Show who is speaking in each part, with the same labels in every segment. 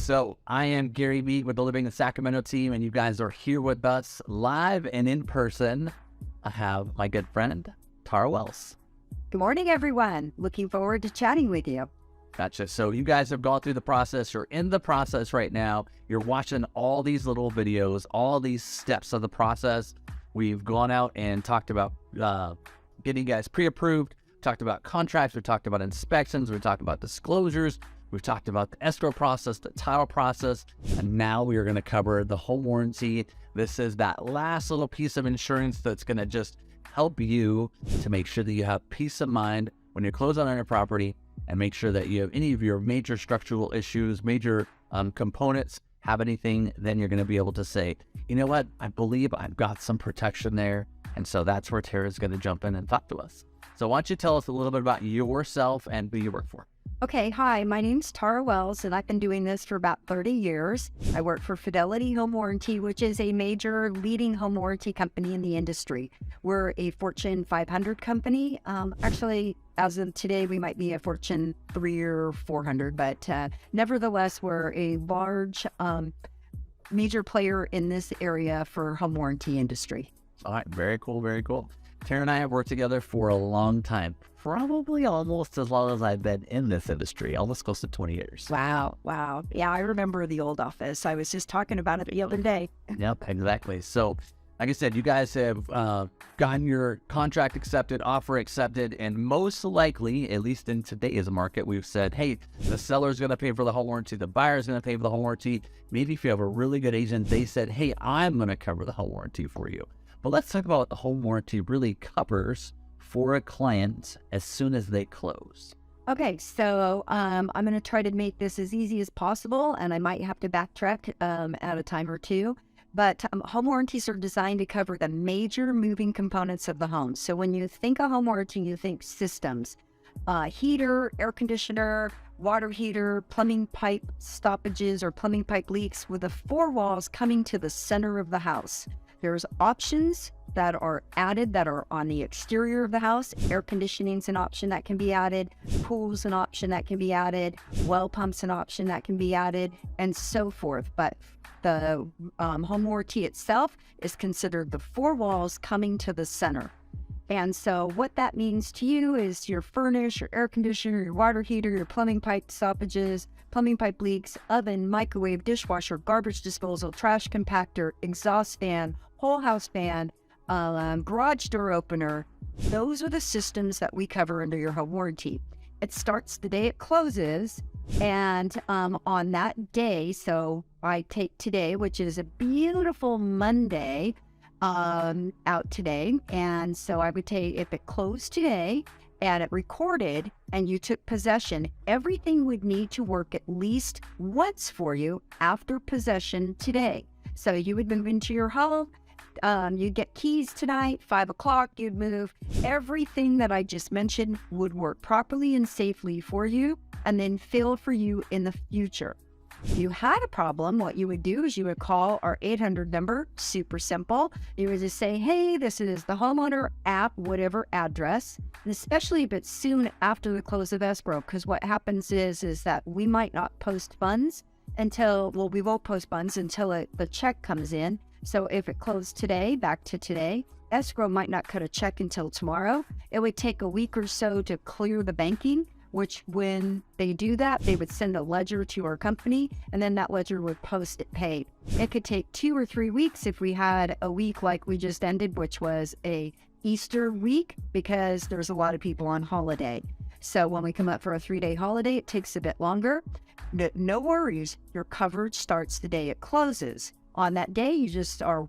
Speaker 1: So I am Gary Meek with the Living in Sacramento team, and you guys are here with us live and in person. I have my good friend, Tara Wells.
Speaker 2: Good morning, everyone. Looking forward to chatting with you.
Speaker 1: Gotcha. So you guys have gone through the process. You're in the process right now. You're watching all these little videos, all these steps of the process. We've gone out and talked about getting you guys pre-approved, talked about contracts, we talked about inspections, we talked about disclosures, we've talked about the escrow process, the title process, and now we are going to cover the home warranty. This is that last little piece of insurance that's going to just help you to make sure that you have peace of mind when you close on your property, and make sure that you have any of your major structural issues, major components, have anything, then you're going to be able to say, you know what, I believe I've got some protection there. And so that's where Tara's going to jump in and talk to us. So why don't you tell us a little bit about yourself and who you work for?
Speaker 2: Okay, hi, my name's Tara Wells, and I've been doing this for about 30 years. I work for Fidelity Home Warranty, which is a major leading home warranty company in the industry. We're a Fortune 500 company. Actually, as of today, we might be a Fortune 3 or 400, but nevertheless, we're a large major player in this area for home warranty industry.
Speaker 1: All right, very cool, very cool. Tara and I have worked together for a long time, probably almost as long as I've been in this industry, almost close to 20 years.
Speaker 2: Wow. Yeah, I remember the old office. I was just talking about it the other day.
Speaker 1: Yep, exactly. So, like I said, you guys have gotten your contract accepted, offer accepted, and most likely, at least in today's market, we've said, hey, the seller's going to pay for the home warranty, the buyer's going to pay for the home warranty. Maybe if you have a really good agent, they said, hey, I'm going to cover the home warranty for you. But let's talk about what the home warranty really covers for a client as soon as they close.
Speaker 2: Okay, so I'm going to try to make this as easy as possible, and I might have to backtrack at a time or two. But home warranties are designed to cover the major moving components of the home. So when you think of home warranty, you think systems, heater, air conditioner, water heater, plumbing pipe stoppages or plumbing pipe leaks with the four walls coming to the center of the house. There's options that are added that are on the exterior of the house. Air conditioning is an option that can be added. Pool's an option that can be added. Well pump's an option that can be added, and so forth. But the home warranty itself is considered the four walls coming to the center. And so what that means to you is your furnace, your air conditioner, your water heater, your plumbing pipe stoppages, plumbing pipe leaks, oven, microwave, dishwasher, garbage disposal, trash compactor, exhaust fan, whole house fan, garage door opener. Those are the systems that we cover under your home warranty. It starts the day it closes, and on that day, so I take today, which is a beautiful Monday, out today, and so I would take, if it closed today and it recorded and you took possession, everything would need to work at least once for you after possession today. So you would move into your home, you'd get keys tonight, 5 o'clock, you'd move. Everything that I just mentioned would work properly and safely for you, and then fill for you in the future. If you had a problem, what you would do is you would call our 800 number, super simple. You would just say, hey, this is the homeowner app, whatever address, and especially if it's soon after the close of escrow, because what happens is that we might not post funds until, well, we won't post funds until the check comes in. So if it closed today, back to today, escrow might not cut a check until tomorrow. It would take a week or so to clear the banking, which when they do that, they would send a ledger to our company, and then that ledger would post it paid. It could take 2 or 3 weeks if we had a week like we just ended, which was a Easter week, because there's a lot of people on holiday. So when we come up for a 3-day holiday, it takes a bit longer. No worries, your coverage starts the day it closes. On that day, you just are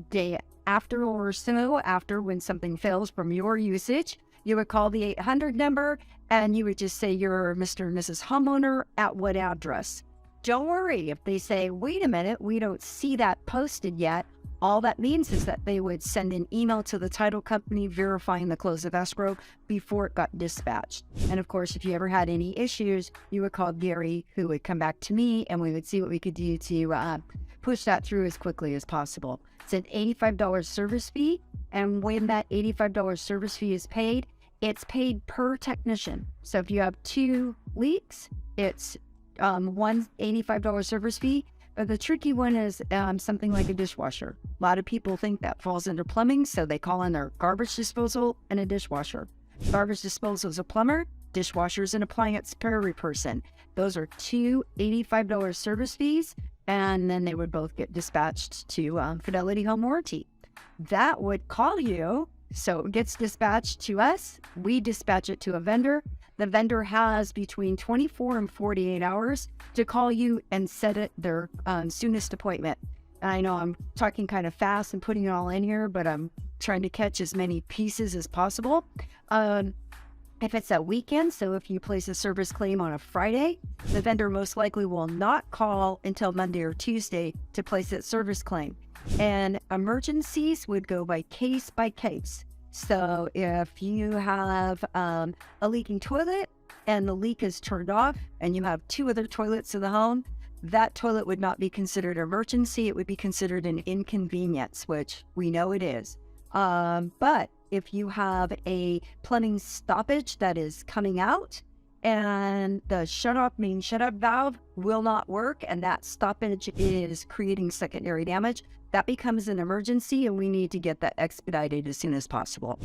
Speaker 2: day after or so after, when something fails from your usage, you would call the 800 number and you would just say you're Mr. and Mrs. Homeowner at what address. Don't worry if they say, wait a minute, we don't see that posted yet. All that means is that they would send an email to the title company verifying the close of escrow before it got dispatched. And of course, if you ever had any issues, you would call Gary, who would come back to me, and we would see what we could do to push that through as quickly as possible. It's an $85 service fee, and when that $85 service fee is paid, it's paid per technician. So if you have 2 leaks, it's One's $85 service fee, but the tricky one is something like a dishwasher. A lot of people think that falls under plumbing, so they call in their garbage disposal and a dishwasher. Garbage disposal is a plumber, dishwasher is an appliance repair person. Those are two $85 service fees, and then they would both get dispatched to Fidelity Home Warranty. That would call you, so it gets dispatched to us. We dispatch it to a vendor. The vendor has between 24 and 48 hours to call you and set it their soonest appointment. I know I'm talking kind of fast and putting it all in here, but I'm trying to catch as many pieces as possible. If it's a weekend, so if you place a service claim on a Friday, the vendor most likely will not call until Monday or Tuesday to place that service claim. And emergencies would go by case. So if you have a leaking toilet and the leak is turned off and you have two other toilets in the home, that toilet would not be considered an emergency. It would be considered an inconvenience, which we know it is. But if you have a plumbing stoppage that is coming out and the main shut-off valve will not work and that stoppage is creating secondary damage, that becomes an emergency and we need to get that expedited as soon as possible.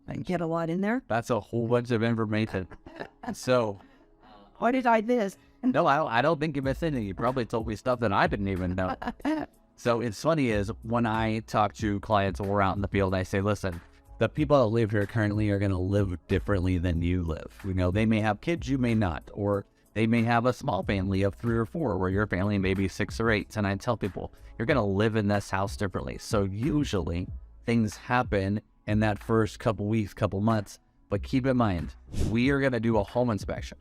Speaker 2: I get a lot in there.
Speaker 1: That's a whole bunch of information. So,
Speaker 2: what did I miss?
Speaker 1: No, I don't think you missed anything. You probably told me stuff that I didn't even know. So it's funny is when I talk to clients or we're out in the field, I say, listen, the people that live here currently are going to live differently than you live. You know, they may have kids, you may not, or they may have a small family of 3 or 4 where your family may be 6 or 8. And I tell people, you're going to live in this house differently. So usually things happen in that first couple weeks, couple months. But keep in mind, we are going to do a home inspection,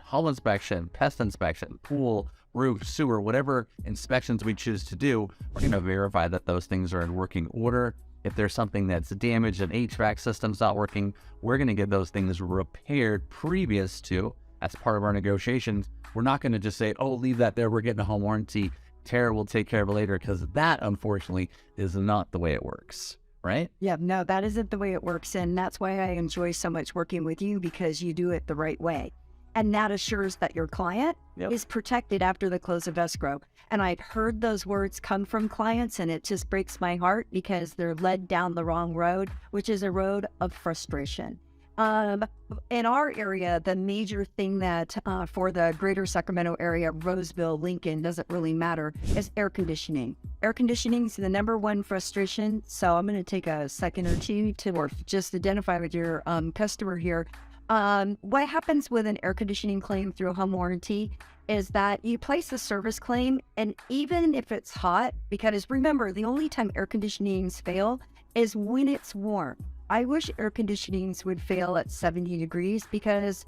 Speaker 1: pest inspection, pool, roof, sewer, whatever inspections we choose to do. We're going to verify that those things are in working order. If there's something that's damaged, an HVAC system's not working, we're going to get those things repaired previous to, as part of our negotiations. We're not going to just say, oh, leave that there, we're getting a home warranty, Tara will take care of it later, because that, unfortunately, is not the way it works. Right?
Speaker 2: Yeah, no, that isn't the way it works. And that's why I enjoy so much working with you, because you do it the right way. And that assures that your client is protected after the close of escrow. And I've heard those words come from clients, and it just breaks my heart because they're led down the wrong road, which is a road of frustration. In our area, the major thing that for the greater Sacramento area, Roseville, Lincoln, doesn't really matter, is air conditioning. Air conditioning is the #1 frustration. So I'm going to take a second or two to just identify with your customer here. What happens with an air conditioning claim through a home warranty is that you place a service claim, and even if it's hot, because remember, the only time air conditionings fail is when it's warm. I wish air conditionings would fail at 70 degrees because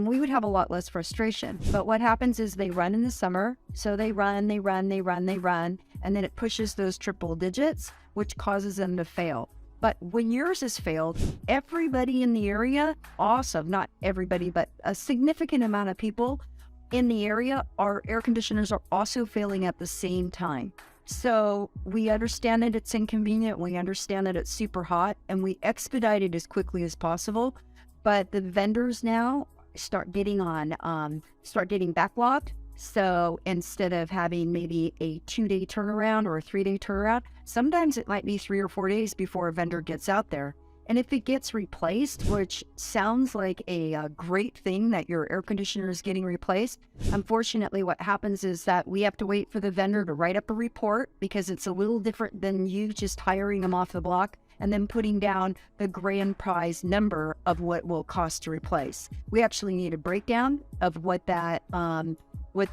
Speaker 2: we would have a lot less frustration. But what happens is they run in the summer. So they run, and then it pushes those triple digits, which causes them to fail. But when yours has failed, everybody in the area, also not everybody, but a significant amount of people in the area, our air conditioners are also failing at the same time. So we understand that it's inconvenient. We understand that it's super hot, and we expedite it as quickly as possible. But the vendors now start getting backlogged. So instead of having maybe a 2-day turnaround or a 3-day turnaround, sometimes it might be 3 or 4 days before a vendor gets out there. And if it gets replaced, which sounds like a great thing that your air conditioner is getting replaced, unfortunately what happens is that we have to wait for the vendor to write up a report, because it's a little different than you just hiring them off the block and then putting down the grand prize number of what will cost to replace. We actually need a breakdown of what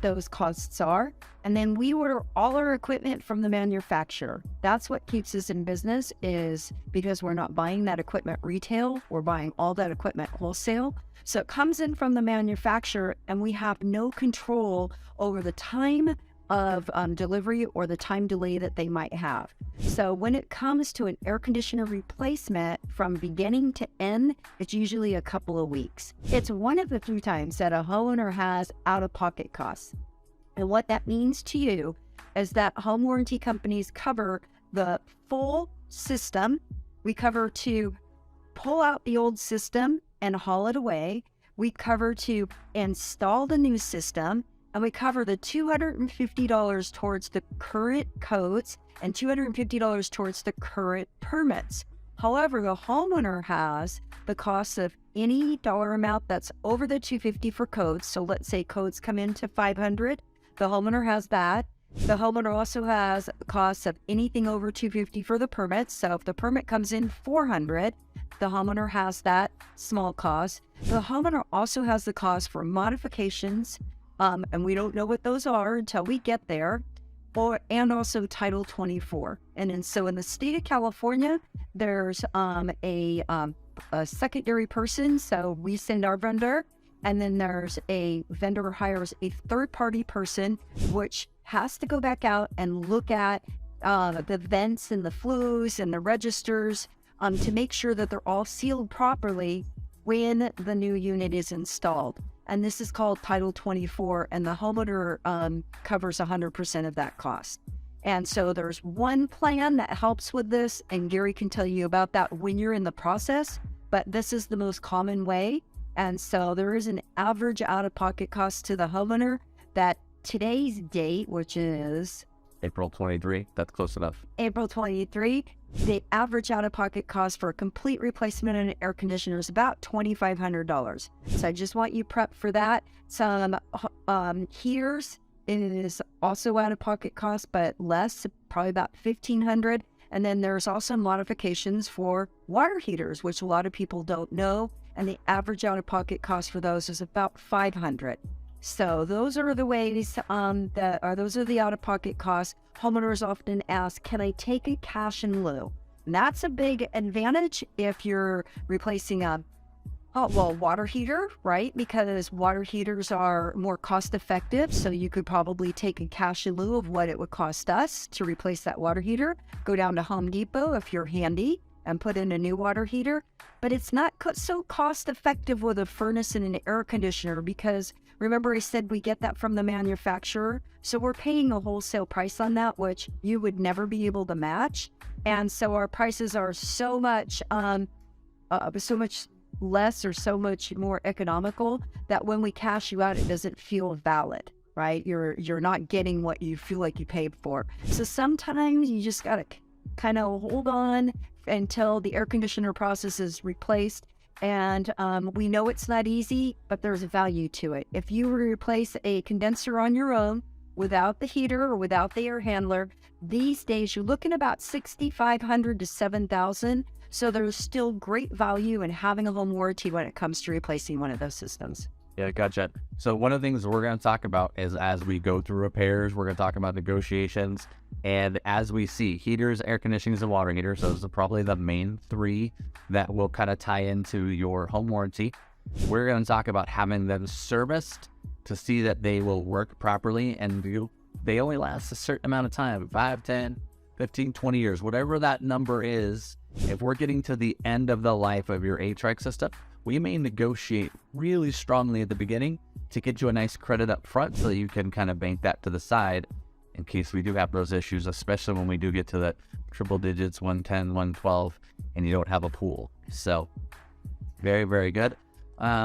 Speaker 2: those costs are. And then we order all our equipment from the manufacturer. That's what keeps us in business, is because we're not buying that equipment retail, we're buying all that equipment wholesale. So it comes in from the manufacturer, and we have no control over the time of delivery or the time delay that they might have. So when it comes to an air conditioner replacement, from beginning to end, it's usually a couple of weeks. It's one of the few times that a homeowner has out-of-pocket costs. And what that means to you is that home warranty companies cover the full system. We cover to pull out the old system and haul it away. We cover to install the new system. and we cover the $250 towards the current codes and $250 towards the current permits. However, the homeowner has the cost of any dollar amount that's over the $250 for codes. So let's say codes come into $500, the homeowner has that. The homeowner also has the cost of anything over $250 for the permits. So if the permit comes in $400, the homeowner has that small cost. The homeowner also has the cost for modifications, and we don't know what those are until we get there, and also Title 24. And then so in the state of California, there's a secondary person. So we send our vendor, and then there's a vendor hires a third-party person, which has to go back out and look at the vents and the flues and the registers to make sure that they're all sealed properly when the new unit is installed. And this is called Title 24, and the homeowner covers 100% of that cost. And so there's one plan that helps with this, and Gary can tell you about that when you're in the process, but this is the most common way. And so there is an average out-of-pocket cost to the homeowner that today's date, which is
Speaker 1: April 23, that's close enough.
Speaker 2: April 23, the average out-of-pocket cost for a complete replacement of an air conditioner is about $2,500. So I just want you prepped for that. Some heaters, it is also out-of-pocket cost, but less, probably about $1,500. And then there's also modifications for water heaters, which a lot of people don't know. And the average out-of-pocket cost for those is about $500. So those are the ways those are the out-of-pocket costs. Homeowners often ask, can I take a cash in lieu? And that's a big advantage if you're replacing a water heater, right? Because water heaters are more cost effective. So you could probably take a cash in lieu of what it would cost us to replace that water heater. Go down to Home Depot if you're handy and put in a new water heater. But it's not so cost effective with a furnace and an air conditioner, because remember I said we get that from the manufacturer. So we're paying a wholesale price on that, which you would never be able to match. And so our prices are so much less or so much more economical that when we cash you out, it doesn't feel valid, right? You're not getting what you feel like you paid for. So sometimes you just got to kind of hold on until the air conditioner process is replaced. And we know it's not easy, but there's value to it. If you replace a condenser on your own without the heater or without the air handler, these days you're looking about $6,500 to $7,000. So there's still great value in having a home warranty when it comes to replacing one of those systems.
Speaker 1: Yeah, gotcha. So one of the things we're going to talk about is as we go through repairs, we're going to talk about negotiations. And as we see, heaters, air conditionings, and water heaters, those are probably the main three that will kind of tie into your home warranty. We're going to talk about having them serviced to see that they will work properly, and they only last a certain amount of time, 5, 10, 15, 20 years, whatever that number is. If we're getting to the end of the life of your HVAC system, we may negotiate really strongly at the beginning to get you a nice credit up front so that you can kind of bank that to the side in case we do have those issues, especially when we do get to the triple digits, 110, 112, and you don't have a pool. So very, very good.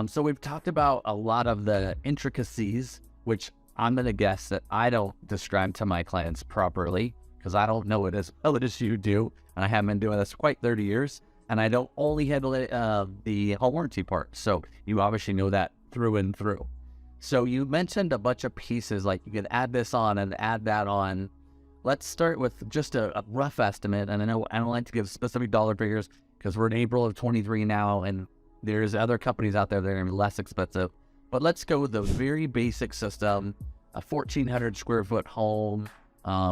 Speaker 1: So we've talked about a lot of the intricacies, which I'm going to guess that I don't describe to my clients properly because I don't know it as well as you do. And I have been doing this quite 30 years. And I don't only handle it, the home warranty part. So you obviously know that through and through. So you mentioned a bunch of pieces, like you can add this on and add that on. Let's start with just a rough estimate. And I know I don't like to give specific dollar figures because we're in April of 23 now, and there's other companies out there that are less expensive. But let's go with the very basic system, a 1,400 square foot home,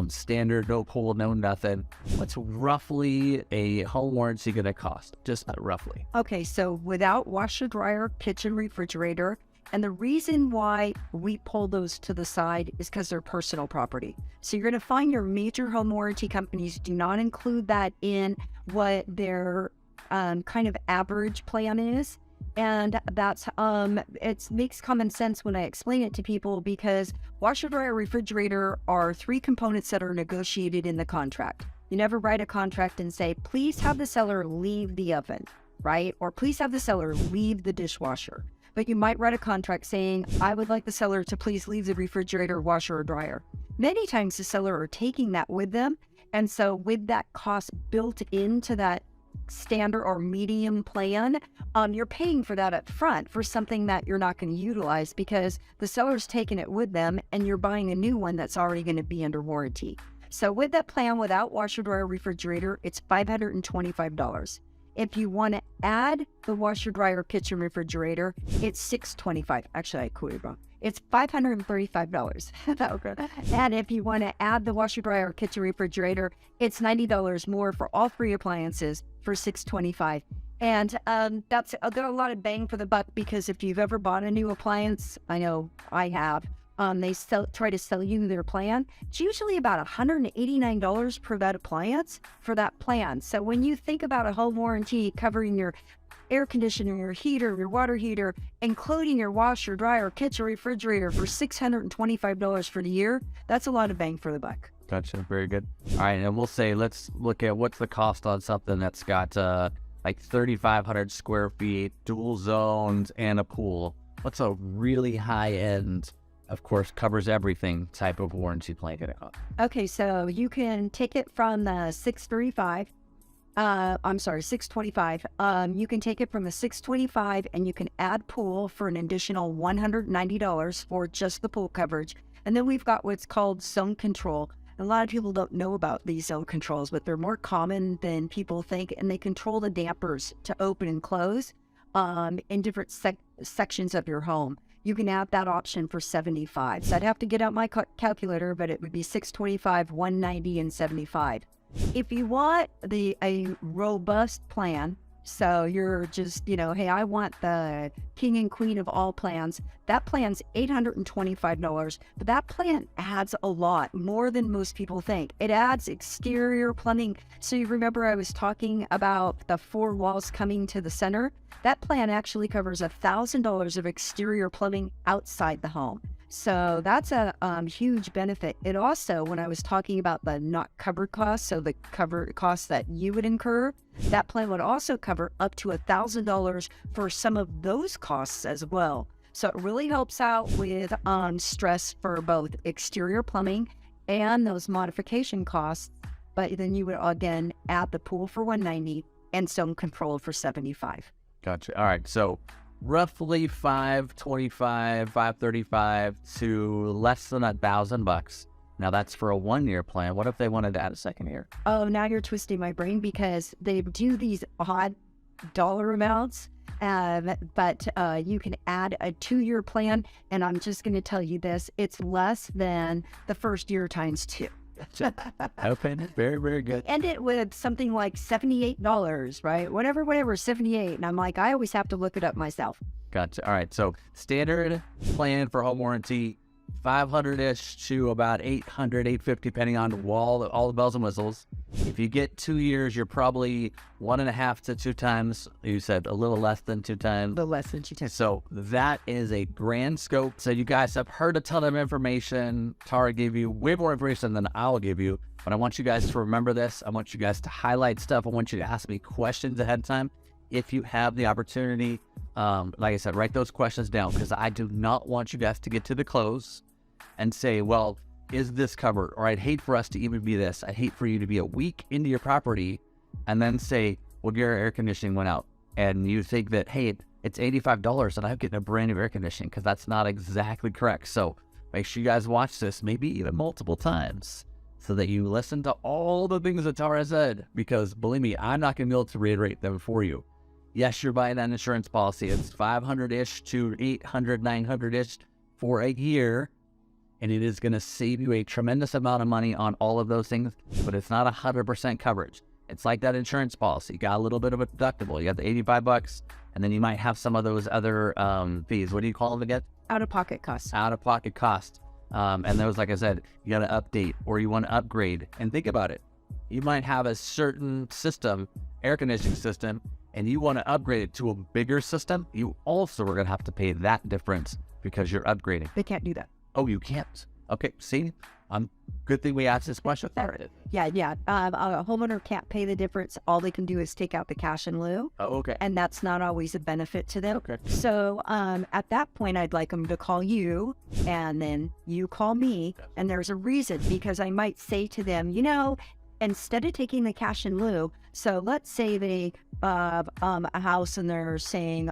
Speaker 1: standard, no pool, no nothing. What's roughly a home warranty going to cost? Just roughly.
Speaker 2: Okay, so without washer, dryer, kitchen, refrigerator, and the reason why we pull those to the side is because they're personal property. So you're going to find your major home warranty companies do not include that in what their kind of average plan is. And that's, it makes common sense when I explain it to people because washer, dryer, refrigerator are three components that are negotiated in the contract. You never write a contract and say, please have the seller leave the oven, right? Or please have the seller leave the dishwasher. but you might write a contract saying, I would like the seller to please leave the refrigerator, washer, or dryer. Many times the seller are taking that with them. And so with that cost built into that standard or medium plan, you're paying for that up front for something that you're not going to utilize because the seller's taking it with them and you're buying a new one that's already going to be under warranty. So with that plan without washer, dryer, refrigerator, it's $525. If you want to add the washer, dryer, kitchen, refrigerator, it's $625. Actually, I quoted wrong. It's $535. And if you want to add the washer, dryer, kitchen, refrigerator, it's $90 more for all three appliances for $625. And that's a lot of bang for the buck because if you've ever bought a new appliance, I know I have, they try to sell you their plan. It's usually about $189 per that appliance for that plan. So when you think about a home warranty covering your air conditioner, your heater, your water heater, including your washer, dryer, kitchen, refrigerator for $625 for the year, that's a lot of bang for the buck.
Speaker 1: Gotcha. Very good. All right. And we'll say, let's look at what's the cost on something that's got like 3,500 square feet, dual zones, and a pool. What's a really high end, of course, covers everything type of warranty plan gonna cost?
Speaker 2: Okay. So you can take it from the 625. I'm sorry, 625. You can take it from the 625 and you can add pool for an additional $190 for just the pool coverage. And then we've got what's called zone control. A lot of people don't know about these zone controls, but they're more common than people think. And they control the dampers to open and close in different sections of your home. You can add that option for $75. So I'd have to get out my calculator, but it would be $625, $190, and $75. If you want a robust plan, so you're just, hey, I want the king and queen of all plans, that plan's $825, but that plan adds a lot more than most people think. It adds exterior plumbing. So you remember I was talking about the 4 walls coming to the center? That plan actually covers $1,000 of exterior plumbing outside the home. So that's a huge benefit. It also, when I was talking about the not covered costs, so the covered costs that you would incur, that plan would also cover up to $1,000 for some of those costs as well. So it really helps out with stress for both exterior plumbing and those modification costs. But then you would again add the pool for $190 and zone control for $75.
Speaker 1: Gotcha. All right. So roughly $525, $535 to less than $1,000. Now that's for a 1-year plan. What if they wanted to add a second year?
Speaker 2: Oh, now you're twisting my brain because they do these odd dollar amounts. But you can add a 2-year plan, and I'm just going to tell you this: it's less than the first year times 2.
Speaker 1: Okay, very, very good.
Speaker 2: End it with something like $78, right? Whatever, 78. And I'm like, I always have to look it up myself.
Speaker 1: Gotcha. All right. So standard plan for home warranty, 500-ish to about 800, 850, depending on all the bells and whistles. If you get 2 years, you're probably 1.5 to 2 times. You said a little less than 2 times.
Speaker 2: A little less than 2 times.
Speaker 1: So that is a grand scope. So you guys have heard a ton of information. Tara gave you way more information than I'll give you. But I want you guys to remember this. I want you guys to highlight stuff. I want you to ask me questions ahead of time. If you have the opportunity, like I said, write those questions down because I do not want you guys to get to the close and say, well, is this covered? Or I'd hate for us to even be this. I'd hate for you to be a week into your property and then say, well, your air conditioning went out. And you think that, hey, it's $85 and I'm getting a brand new air conditioning, because that's not exactly correct. So make sure you guys watch this, maybe even multiple times, so that you listen to all the things that Tara said, because believe me, I'm not going to be able to reiterate them for you. Yes, you're buying that insurance policy. It's 500-ish to 800, 900-ish for a year. And it is going to save you a tremendous amount of money on all of those things, but it's not 100% coverage. It's like that insurance policy. You got a little bit of a deductible. You got the $85, and then you might have some of those other fees. What do you call them again?
Speaker 2: Out-of-pocket costs.
Speaker 1: Out-of-pocket cost. And those, like I said, you got to update or you want to upgrade. And think about it. You might have a certain system, air conditioning system, and you want to upgrade it to a bigger system. You also are going to have to pay that difference because you're upgrading.
Speaker 2: They can't do that.
Speaker 1: Oh, you can't. Okay, see? Good thing we asked this question.
Speaker 2: Yeah. A homeowner can't pay the difference. All they can do is take out the cash in lieu.
Speaker 1: Oh, okay.
Speaker 2: And that's not always a benefit to them.
Speaker 1: Okay.
Speaker 2: So at that point, I'd like them to call you, and then you call me. And there's a reason, because I might say to them, instead of taking the cash in lieu, so let's say they have a house and they're saying,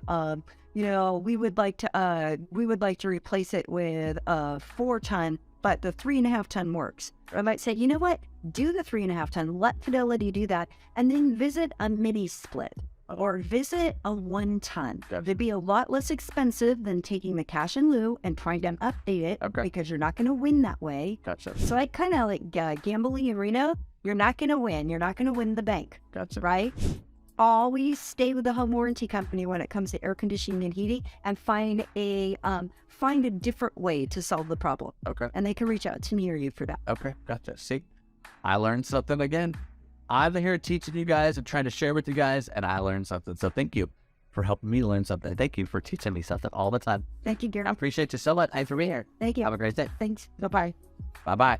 Speaker 2: we would like to replace it with a 4-ton, but the 3.5 ton works. Or I might say, you know what? Do the 3.5 ton. Let Fidelity do that, and then visit a mini split or visit a 1 ton.
Speaker 1: Gotcha.
Speaker 2: It'd be a lot less expensive than taking the cash in lieu and trying to update it, because you're not going to win that way.
Speaker 1: Gotcha.
Speaker 2: So I kind of like gambling arena. You're not going to win. You're not going to win the bank.
Speaker 1: Gotcha.
Speaker 2: Right? Always stay with the home warranty company when it comes to air conditioning and heating, and find a different way to solve the problem.
Speaker 1: Okay.
Speaker 2: And they can reach out to me or you for that.
Speaker 1: Okay. Gotcha. See, I learned something again. I'm here teaching you guys and trying to share with you guys, and I learned something. So thank you for helping me learn something. Thank you for teaching me something all the time.
Speaker 2: Thank you, Gary.
Speaker 1: I appreciate you so much. Thanks for being here.
Speaker 2: Thank you.
Speaker 1: Have a great day.
Speaker 2: Thanks. Bye-bye.
Speaker 1: Bye-bye.